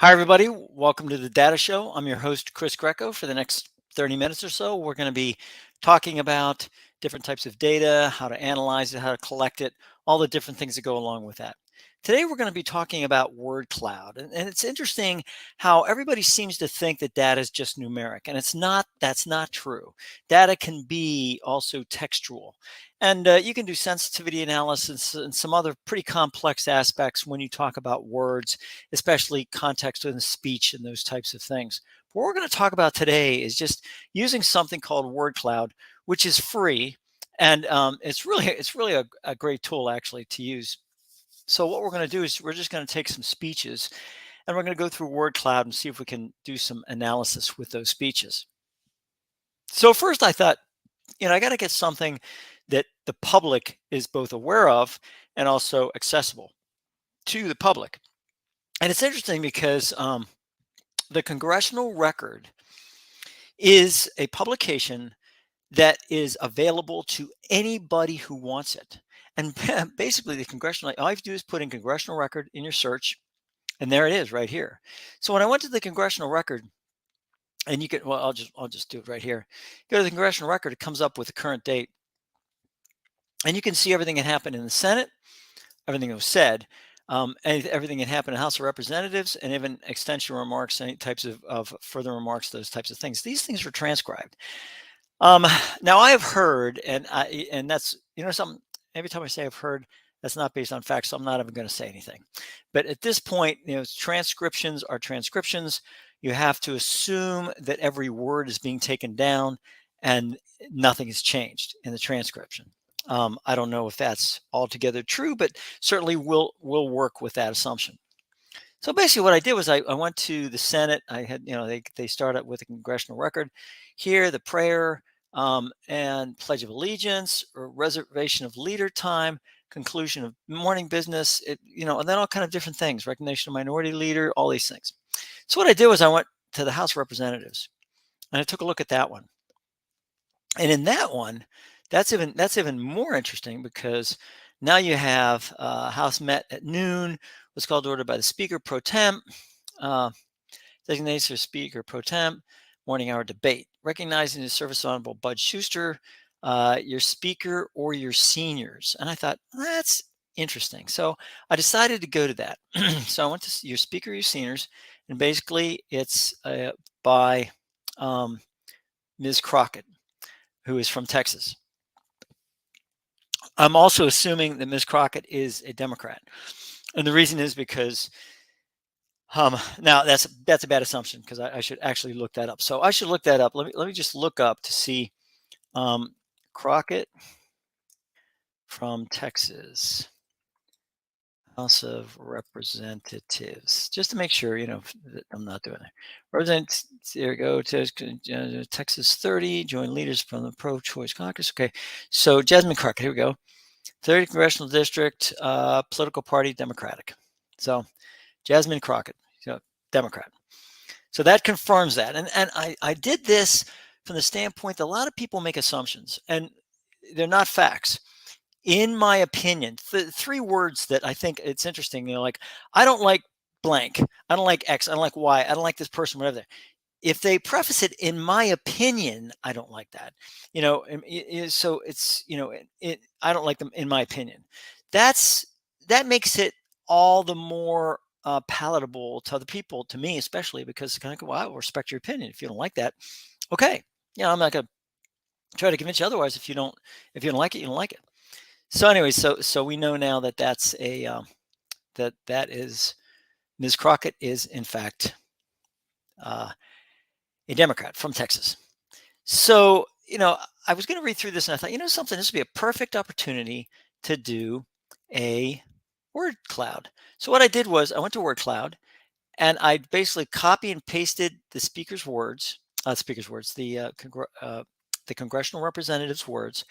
Hi, everybody. Welcome to the Data Show. I'm your host, Chris Greco. For the next 30 minutes or so, we're going to be talking about different types of data, how to analyze it, how to collect it, all the different things that go along with that. Today, we're going to be talking about word cloud. And it's interesting how everybody seems to think that data is just numeric, and that's not true. Data can be also textual. And you can do sensitivity analysis and some other pretty complex aspects when you talk about words, especially context within speech and those types of things. What we're going to talk about today is just using something called word cloud, which is free, and it's really a great tool actually to use. So what we're going to do is we're just going to take some speeches and we're going to go through word cloud and see if we can do some analysis with those speeches. So first I thought, I got to get something that the public is both aware of and also accessible to the public. And it's interesting because the Congressional Record is a publication that is available to anybody who wants it. And basically, the congressional, all you have to do is put in Congressional Record in your search, and there it is right here. So when I went to the Congressional Record, and you can, well, I'll just do it right here. Go to the Congressional Record, it comes up with the current date, and you can see everything that happened in the Senate, everything that was said, and everything that happened in the House of Representatives, and even extension remarks, any types of further remarks, those types of things. These things are transcribed. Um, Now I have heard, and that's something. Every time I say I've heard, that's not based on facts. So I'm not even going to say anything. But at this point, transcriptions are transcriptions. You have to assume that every word is being taken down, and nothing has changed in the transcription. I don't know if that's altogether true, but certainly we'll work with that assumption. So basically, what I did was I went to the Senate. I had, they started with a Congressional Record. Here, the prayer and Pledge of Allegiance, or reservation of leader time, conclusion of morning business, and then all kind of different things, recognition of minority leader, all these things. So what I did was I went to the House of Representatives and I took a look at that one. And in that one, that's even more interesting because now you have House met at noon, was called to order by the Speaker pro tem, uh, designates for Speaker pro tem, morning hour debate, recognizing the service of Honorable Bud Schuster, your Speaker or your seniors. And I thought, that's interesting. So I decided to go to that. So I went to your Speaker, your seniors, and basically it's by Ms. Crockett, who is from Texas. I'm also assuming that Ms. Crockett is a Democrat, and the reason is because now that's a bad assumption because I should actually look that up. So I should look that up. Let me just look up to see Crockett from Texas, House of Representatives, just to make sure that I'm not doing it. Represent, there we go. Texas 30, join leaders from the pro-choice caucus. Okay, so Jasmine Crockett, here we go. 30th Congressional District, political party, Democratic. So Jasmine Crockett, Democrat. So that confirms that. And I did this from the standpoint that a lot of people make assumptions, and they're not facts. In my opinion, three words that I think it's interesting, like, I don't like blank, I don't like X, I don't like Y, I don't like this person, whatever. If they preface it, in my opinion, I don't like that. So it's, I don't like them, in my opinion. That makes it all the more palatable to other people, to me especially, because kind of, well, I will respect your opinion. If you don't like that, okay, I'm not going to try to convince you otherwise. If you don't like it, you don't like it. So anyway, so we know now that that's that is Ms. Crockett is in fact a Democrat from Texas. So, I was going to read through this and I thought, something, this would be a perfect opportunity to do a word cloud. So what I did was I went to word cloud and I basically copy and pasted the the congressional representatives' words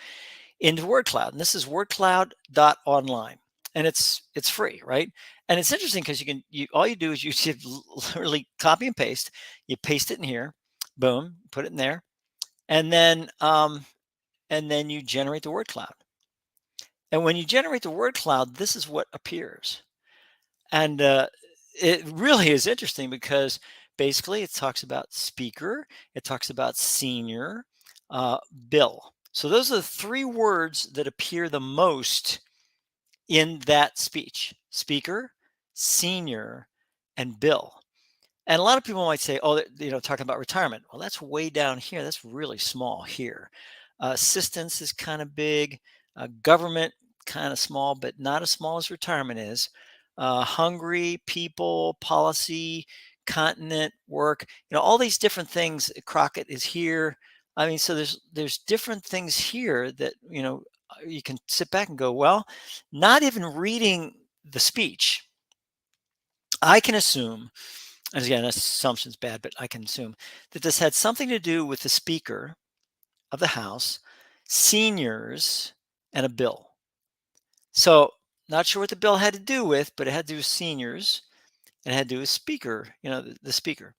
into word cloud. And this is wordcloud.online. And it's free, right? And it's interesting because all you do is you should literally copy and paste. You paste it in here, boom, put it in there, and then you generate the word cloud. And when you generate the word cloud, this is what appears. And it really is interesting because basically it talks about speaker, it talks about senior, uh, bill. So those are the three words that appear the most in that speech: speaker, senior, and bill. And a lot of people might say, oh, talking about retirement. Well, that's way down here. That's really small here. Assistance is kind of big. Government, kind of small, but not as small as retirement is. Hungry, people, policy, continent, work. All these different things. Crockett is here. I mean, so there's different things here that you can sit back and go, well, not even reading the speech, I can assume, and again, assumption's bad, but I can assume that this had something to do with the Speaker of the House, seniors, and a bill. So, not sure what the bill had to do with, but it had to do with seniors, and it had to do with Speaker, the Speaker.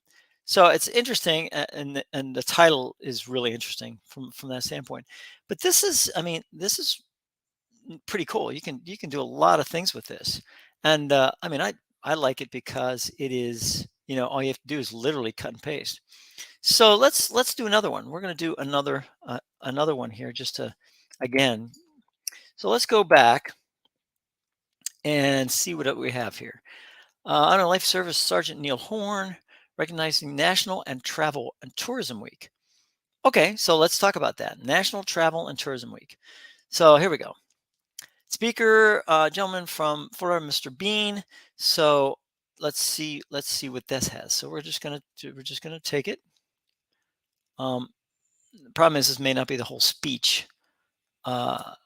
So it's interesting, and the title is really interesting from that standpoint. But this is pretty cool. You can do a lot of things with this, and I like it because it is, all you have to do is literally cut and paste. So let's do another one. We're going to do another one here, just to, again. So let's go back and see what we have here. Honor Life Service Sergeant Neil Horn, recognizing National and Travel and Tourism Week. Okay, so let's talk about that. National Travel and Tourism Week. So here we go. Speaker, gentleman from Florida, Mr. Bean. So let's see what this has. So we're just gonna take it. The problem is this may not be the whole speech, but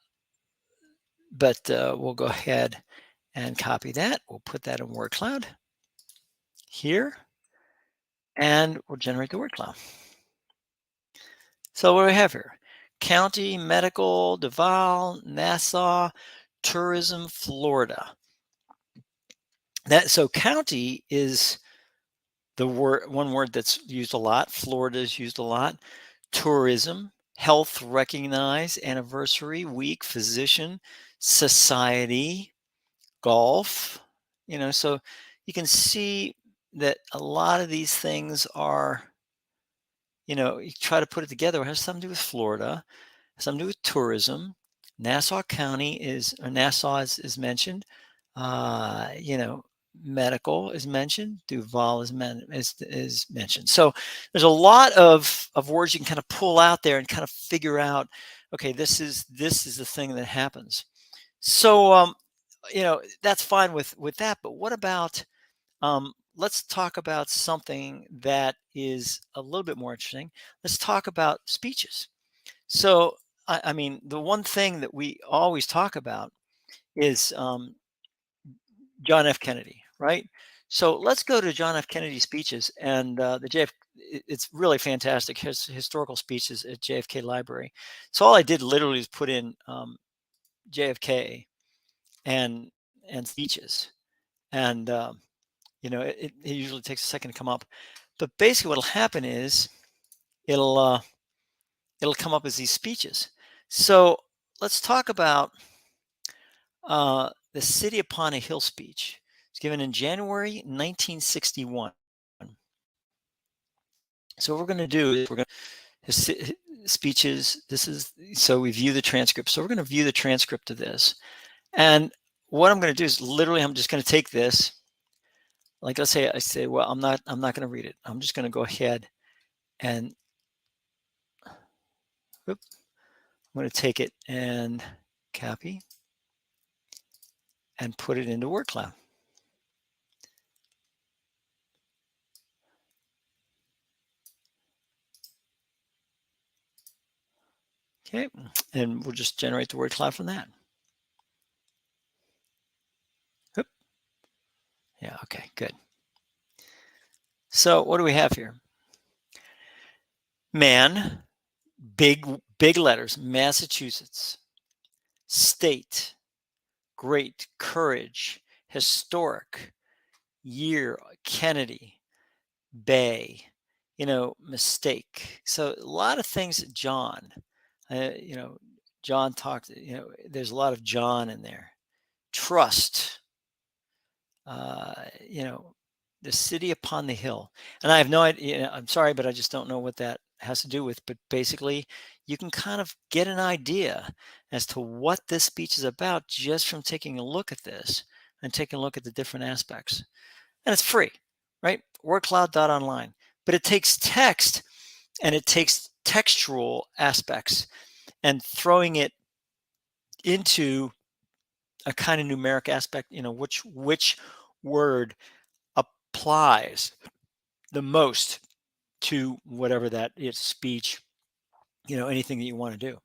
we'll go ahead and copy that. We'll put that in word cloud here, and we'll generate the word cloud. So what do we have here? County, medical, Duval, Nassau, tourism, Florida. So county is the one word that's used a lot. Florida is used a lot. Tourism, health, recognize, anniversary, week, physician, society, golf. So you can see that a lot of these things are, you try to put it together. It has something to do with Florida, something to do with tourism. Nassau County Nassau is mentioned. Uh, you know, Medical is mentioned. Duval is mentioned. So there's a lot of words you can kind of pull out there and kind of figure out. Okay, this is the thing that happens. So that's fine with that. But what about let's talk about something that is a little bit more interesting. Let's talk about speeches. So, I mean, the one thing that we always talk about is John F. Kennedy, right? So let's go to John F. Kennedy speeches, and the JF. It's really fantastic. His historical speeches at JFK Library. So all I did literally is put in JFK and speeches, and it usually takes a second to come up. But basically, what'll happen is it'll uh, it'll come up as these speeches. So let's talk about the City Upon a Hill speech. It's given in January 1961. So what we're going to do is we're going to his speeches. This is so we view the transcript. So we're going to view the transcript of this, and what I'm going to do is literally I'm just going to take this. Like I say, well, I'm not going to read it. I'm just going to go ahead and I'm going to take it and copy and put it into word cloud. Okay, and we'll just generate the word cloud from that. Oop. Yeah, okay, good. So what do we have here? Man, big letters, Massachusetts. State, great, courage, historic, year, Kennedy, Bay, mistake. So a lot of things that John, John talked, there's a lot of John in there. Trust, the city upon the hill. And I have no idea. I'm sorry, but I just don't know what that has to do with. But basically, you can kind of get an idea as to what this speech is about just from taking a look at this and taking a look at the different aspects. And it's free, right? Wordcloud.online. But it takes text and it takes textual aspects and throwing it into a kind of numeric aspect, which word applies the most to whatever that is, speech, anything that you want to do.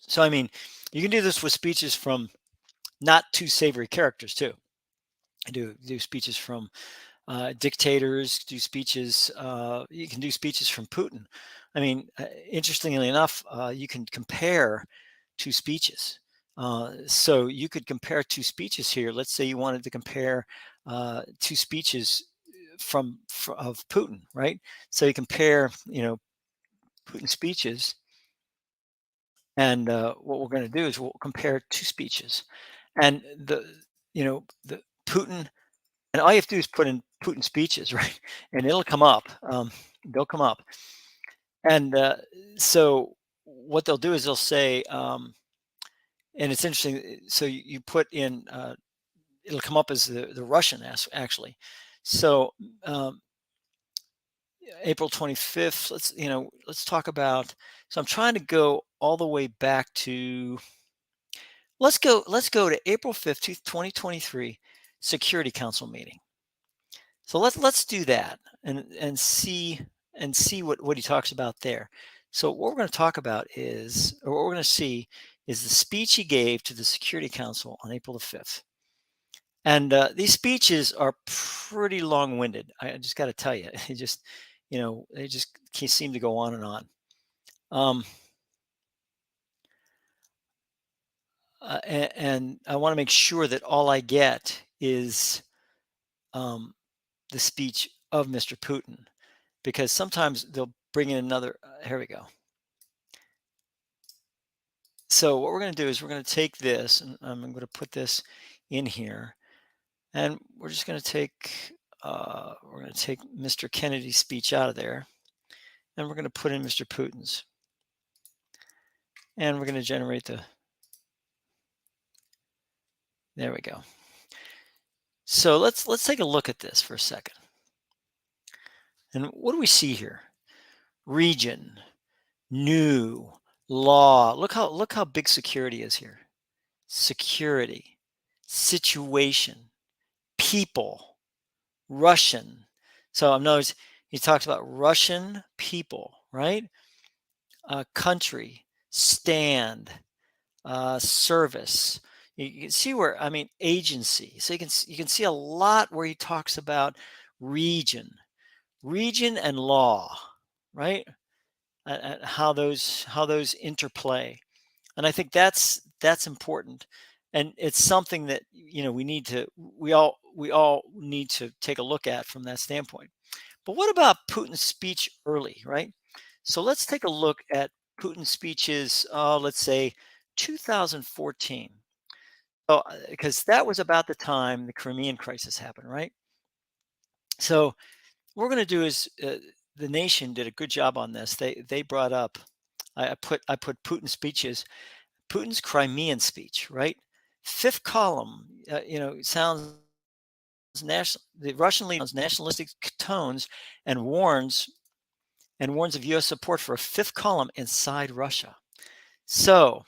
So, I mean, you can do this with speeches from not too savory characters too. Do speeches from dictators, do speeches. You can do speeches from Putin. I mean, interestingly enough, you can compare two speeches. So you could compare two speeches here. Let's say you wanted to compare two speeches of Putin, right? So you compare, Putin's speeches, and what we're going to do is we'll compare two speeches, and the Putin, and all you have to do is put in Putin speeches, right, and it'll come up. They'll come up, and so what they'll do is they'll say, and it's interesting. So you put in, it'll come up as the Russian actually. So April 25th. Let's talk about. So I'm trying to go all the way back to. Let's go to April 5th, 2023, Security Council meeting. So let's do that and see what he talks about there. So what we're going to talk about is, or what we're going to see is the speech he gave to the Security Council on April the 5th. And these speeches are pretty long-winded. I just got to tell you, they just can't seem to go on and on. And I want to make sure that all I get is the speech of Mr. Putin, because sometimes they'll bring in another. Here we go. So what we're going to do is we're going to take this, and I'm going to put this in here, and we're just going to take Mr. Kennedy's speech out of there, and we're going to put in Mr. Putin's, and we're going to generate the. There we go. So let's take a look at this for a second. And what do we see here? Region, new, law. Look how big security is here. Security, situation, people, Russian. So I notice he talks about Russian people, right? Country, stand, service. You can see where, I mean, agency. So you can see a lot where he talks about region and law, right? And how those interplay. And I think that's important, and it's something that we all need to take a look at from that standpoint. But what about Putin's speech early, right? So let's take a look at Putin's speeches. Let's say 2014. So because that was about the time the Crimean crisis happened, right? So what we're going to do is the Nation did a good job on this. They brought up. I put Putin's speeches. Putin's Crimean speech, right? Fifth column, sounds national. The Russian leader sounds nationalistic tones and warns of U.S. support for a fifth column inside Russia. So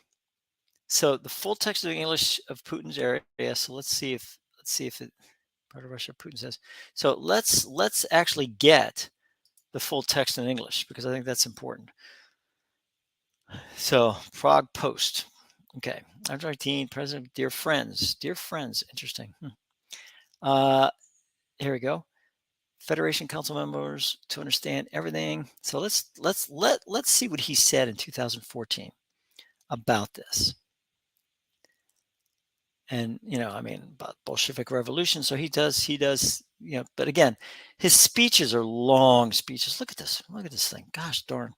the full text of the English of Putin's area. So let's see if it part of Russia. Putin says. So let's actually get the full text in English, because I think that's important. So Prague Post. Okay, October 18, President, dear friends, interesting. Here we go. Federation Council members to understand everything. So let's see what he said in 2014 about this. And about Bolshevik Revolution. So he does. But again, his speeches are long speeches. Look at this thing. Gosh darn.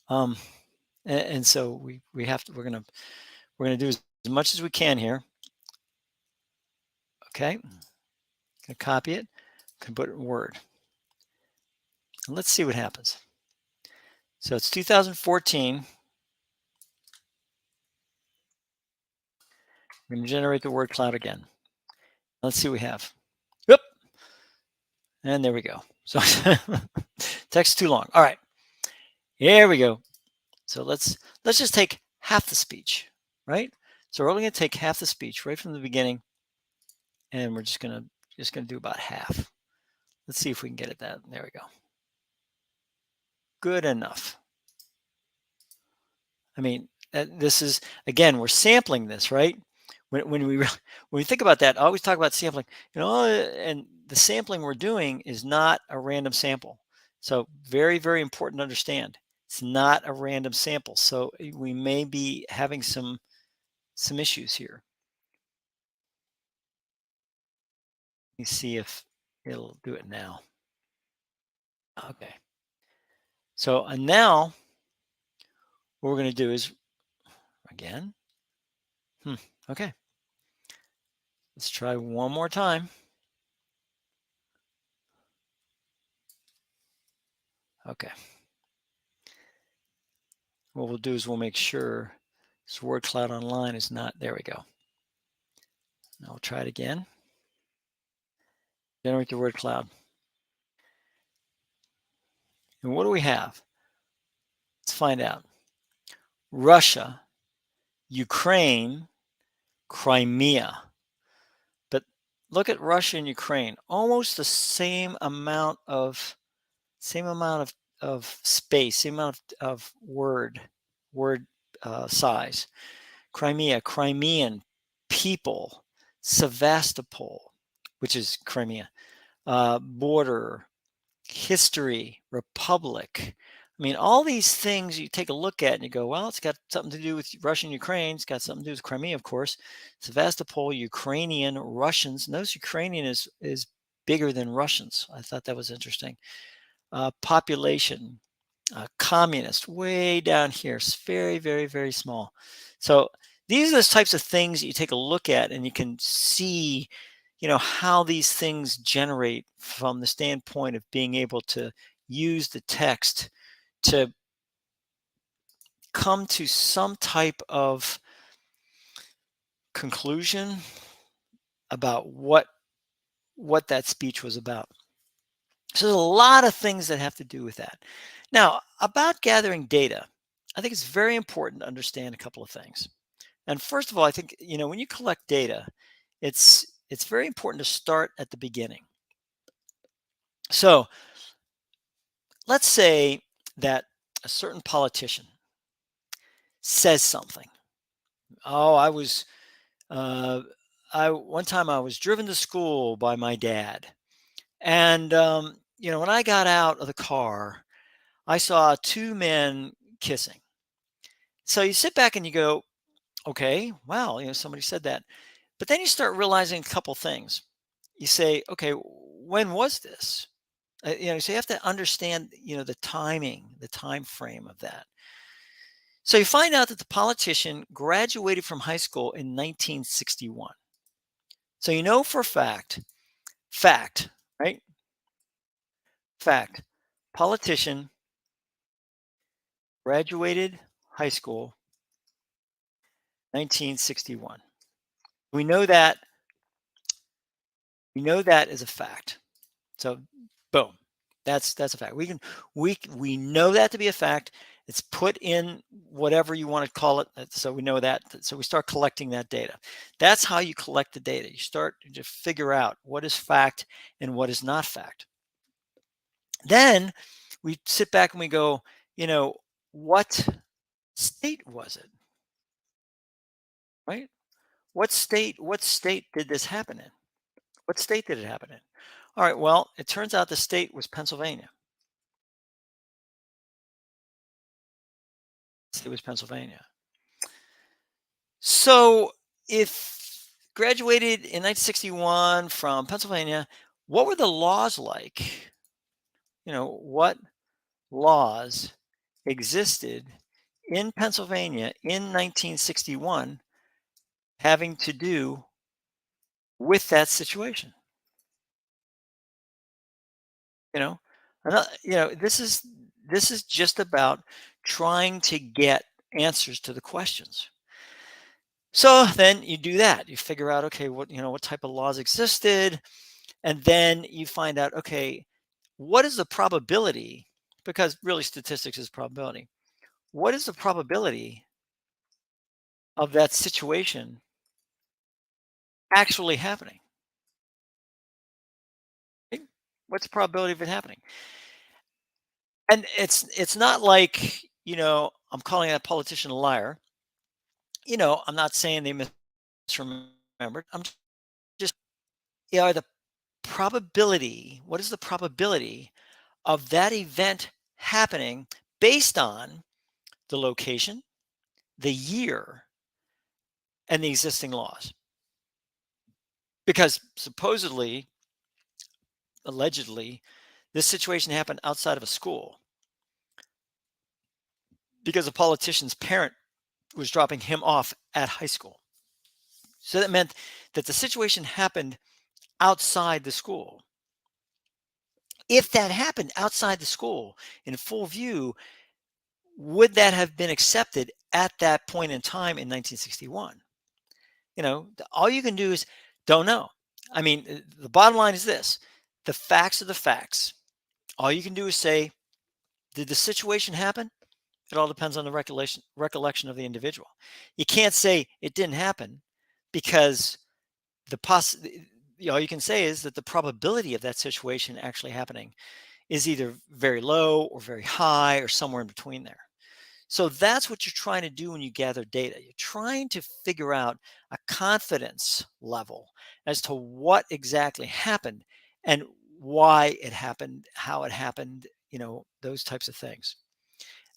And so we're gonna do as much as we can here. Okay. Can copy it, can put it in Word. And let's see what happens. So it's 2014. We're going to generate the word cloud again. Let's see what we have. Yep. And there we go. So text too long. All right. Here we go. So let's just take half the speech, right? So we're only going to take half the speech right from the beginning, and we're just gonna do about half. Let's see if we can get it that. There we go. Good enough. I mean, this is, again, we're sampling this, right? When we think about that, I always talk about sampling, and the sampling we're doing is not a random sample. So very, very important to understand. It's not a random sample. So we may be having some issues here. Let me see if it'll do it now. Okay. So and now what we're going to do is, again, okay. Let's try one more time. Okay. What we'll do is we'll make sure this word cloud online is not, there we go. Now we'll try it again. Generate the word cloud. And what do we have? Let's find out. Russia, Ukraine, Crimea. But look at Russia and Ukraine. Almost the same amount of space, same amount of word size. Crimea, Crimean, people, Sevastopol, which is Crimea, border, history, republic. I mean, all these things you take a look at and you go, well, it's got something to do with Russia and Ukraine. It's got something to do with Crimea, of course. Sevastopol, Ukrainian, Russians. Notice Ukrainian is bigger than Russians. I thought that was interesting. Population, communist, way down here. It's very, very, very small. So these are the types of things that you take a look at and you can see, how these things generate from the standpoint of being able to use the text to come to some type of conclusion about what that speech was about. So there's a lot of things that have to do with that. Now, about gathering data, I think it's very important to understand a couple of things. And first of all, I think, when you collect data, it's very important to start at the beginning. So let's say that a certain politician says something. Oh, one time I was driven to school by my dad. And, when I got out of the car, I saw two men kissing. So you sit back and you go, okay, wow, somebody said that. But then you start realizing a couple things. You say, okay, when was this? So you have to understand, the timing, the time frame of that. So you find out that the politician graduated from high school in 1961. So you know for fact, right? Fact, politician graduated high school 1961. We know that is a fact. So boom, that's a fact. We know that to be a fact. It's put in whatever you want to call it. So we know that. So we start collecting that data. That's how you collect the data. You start to figure out what is fact and what is not fact. Then we sit back and we go, what state was it? Right? What state did this happen in? What state did it happen in? All right, well, it turns out the state was Pennsylvania. It was Pennsylvania. So if graduated in 1961 from Pennsylvania, what were the laws like? What laws existed in Pennsylvania in 1961 having to do with that situation? You know, this is just about trying to get answers to the questions. So then you do that. You figure out, okay, what type of laws existed, and then you find out, okay, what is the probability? Because really, statistics is probability. What is the probability of that situation actually happening? Right? What's the probability of it happening? And it's not like, I'm calling that politician a liar. I'm not saying they misremembered. I'm just, the probability, what is the probability of that event happening based on the location, the year, and the existing laws? Because supposedly, allegedly, this situation happened outside of a school because a politician's parent was dropping him off at high school. So that meant that the situation happened outside the school. If that happened outside the school in full view, would that have been accepted at that point in time in 1961? All you can do is don't know. I mean, the bottom line is this: the facts are the facts. All you can do is say, did the situation happen? It all depends on the recollection of the individual. You can't say it didn't happen because the poss all you can say is that the probability of that situation actually happening is either very low or very high or somewhere in between there. So that's what you're trying to do when you gather data. You're trying to figure out a confidence level as to what exactly happened and why it happened, how it happened, those types of things.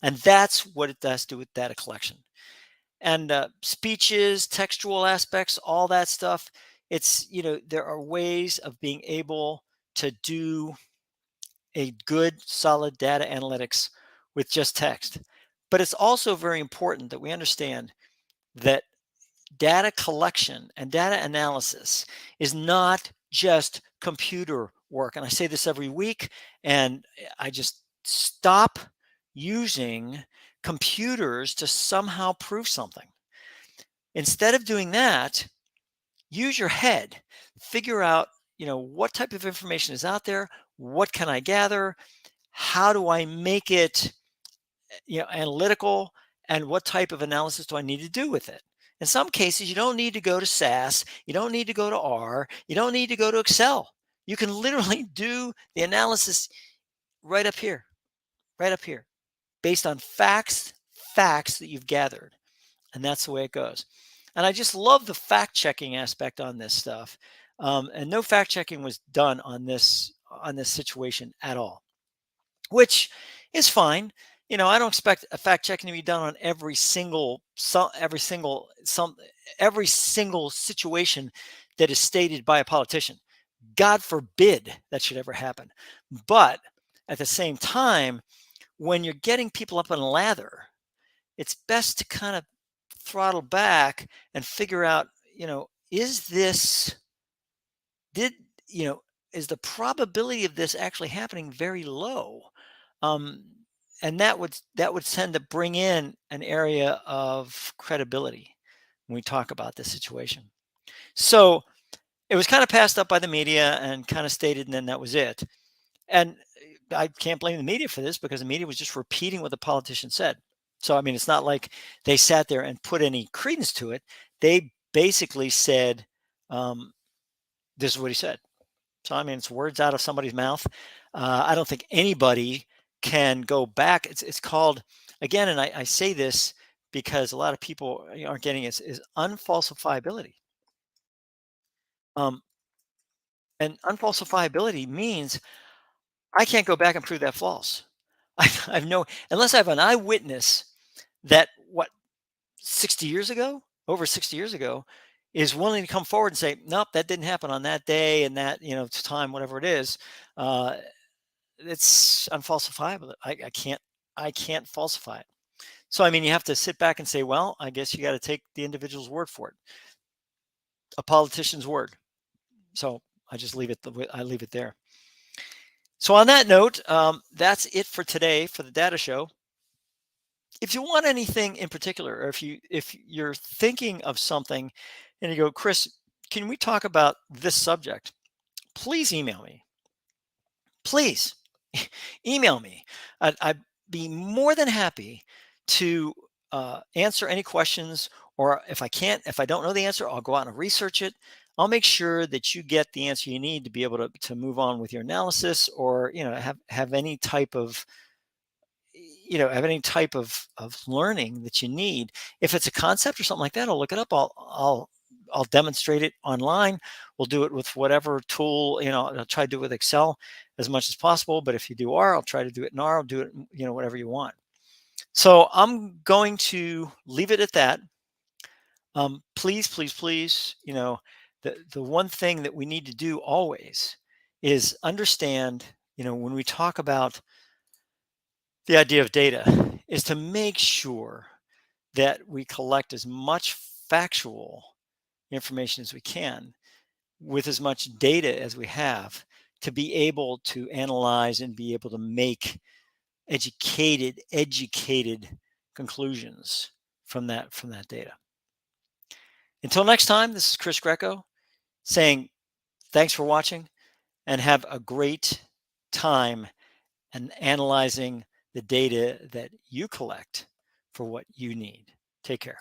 And that's what it does do with data collection. And speeches, textual aspects, all that stuff. There are ways of being able to do a good, solid data analytics with just text. But it's also very important that we understand that data collection and data analysis is not just computer work. And I say this every week, and I just stop using computers to somehow prove something. Instead of doing that, use your head. Figure out, what type of information is out there, what can I gather, how do I make it analytical, and what type of analysis do I need to do with it? In some cases, you don't need to go to SAS, you don't need to go to R, you don't need to go to Excel. You can literally do the analysis right up here, right up here, based on facts that you've gathered. And that's the way it goes. And I just love the fact checking aspect on this stuff. And no fact checking was done on this situation at all, which is fine. I don't expect a fact checking to be done on every single situation that is stated by a politician. God forbid that should ever happen. But at the same time, when you're getting people up on a lather, it's best to kind of throttle back and figure out, is this did you know is the probability of this actually happening very low? um, and that would tend to bring in an area of credibility when we talk about this situation. So it was kind of passed up by the media and kind of stated, and then that was it. And I can't blame the media for this because the media was just repeating what the politician said. So I mean, it's not like they sat there and put any credence to it. They basically said, um, "This is what he said." So, I mean, it's words out of somebody's mouth. I don't think anybody can go back. It's called, again, and I say this because a lot of people aren't getting it, is unfalsifiability. Um, and unfalsifiability means I can't go back and prove that false. I've no, unless I have an eyewitness that what 60 years ago, over 60 years ago, is willing to come forward and say, nope, that didn't happen on that day and that, time, whatever it is. Uh, it's unfalsifiable. I can't falsify it. So I mean, you have to sit back and say, well, I guess you got to take the individual's word for it, a politician's word. So I just leave it. I leave it there. So on that note, that's it for today for the data show. If you want anything in particular, or if you're thinking of something and you go, Chris, can we talk about this subject? Please email me. Please email me. I'd be more than happy to answer any questions. Or if I don't know the answer, I'll go out and research it. I'll make sure that you get the answer you need to be able to move on with your analysis, or have any type of learning that you need. If it's a concept or something like that, I'll look it up. I'll demonstrate it online. We'll do it with whatever tool. I'll try to do it with Excel as much as possible. But if you do R, I'll try to do it in R. I'll do it, whatever you want. So I'm going to leave it at that. Please, please, please, the one thing that we need to do always is understand, when we talk about the idea of data, is to make sure that we collect as much factual information as we can with as much data as we have to be able to analyze and be able to make educated conclusions from that data. Until next time, this is Chris Greco saying thanks for watching and have a great time and analyzing the data that you collect for what you need. Take care.